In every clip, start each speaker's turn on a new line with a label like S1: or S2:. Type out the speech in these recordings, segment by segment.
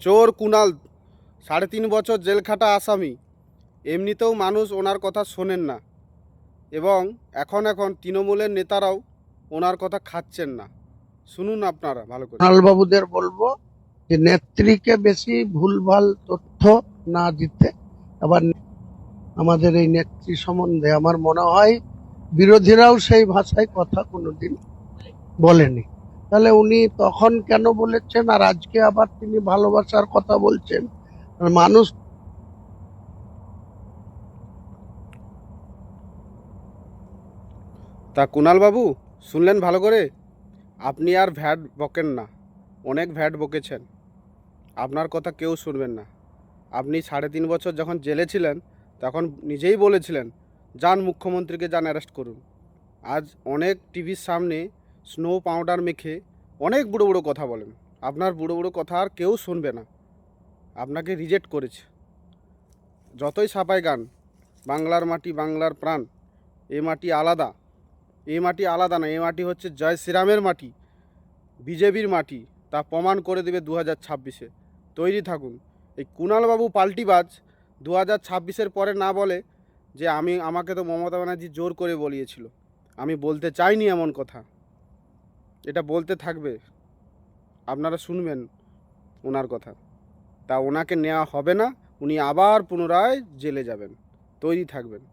S1: চোর কুণাল 3.5 বছর জেল খাটা আসামি। এমনিতেও মানুষ ওনার কথা শোনেন না, এবং এখন তৃণমূলের নেতারাও ওনার কথা খাচ্ছেন না। শুনুন আপনারা ভালো করে।
S2: বাবুদের বলবো যে নেত্রীকে বেশি ভুলভাল তথ্য না দিতে। আবার আমাদের এই নেত্রী সম্বন্ধে আমার মনে হয় বিরোধীরাও সেই ভাষায় কথা কোনোদিন বলেনি। তাহলে উনি তখন কেন বলেছেন আর আজকে আবার তিনি ভালোবাসার কথা বলছেন? মানুষ
S1: তা কুণাল বাবু, শুনলেন ভালো করে? আপনি আর ভ্যাট বকেন না, অনেক ভ্যাট বকেছেন। আপনার কথা কেউ শুনবেন না। আপনি 3.5 বছর যখন জেলে ছিলেন তখন নিজেই বলেছিলেন, যান মুখ্যমন্ত্রীকে যান অ্যারেস্ট করুন। আজ অনেক টিভির সামনে স্নো পাউডার মেখে অনেক বুড়ো বুড়ো কথা বলেন। আপনার বুড়ো বুড়ো কথা আর কেউ শুনবে না, আপনাকে রিজেক্ট করেছে। যতই সাপাই গান, বাংলার মাটি বাংলার প্রাণ, এ মাটি আলাদা। এই মাটি আলাদা না, এই মাটি হচ্ছে জয় শ্রীরামের মাটি, বিজেপির মাটি। তা প্রমাণ করে দেবে 2026-এ। তৈরি থাকুন। এই কুণালবাবু পাল্টিবাজ 2026-এর পরে না বলে যে আমাকে তো মমতা ব্যানার্জি জোর করে বলিয়েছিল, আমি বলতে চাইনি এমন কথা। এটা বলতে থাকবে, আপনারা শুনবেন ওনার কথা। তা ওনাকে নেওয়া হবে না, উনি আবার পুনরায় জেলে যাবেন। তৈরি থাকবেন।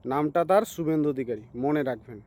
S1: নামটা তার শুভেন্দু অধিকারী, মনে রাখবেন।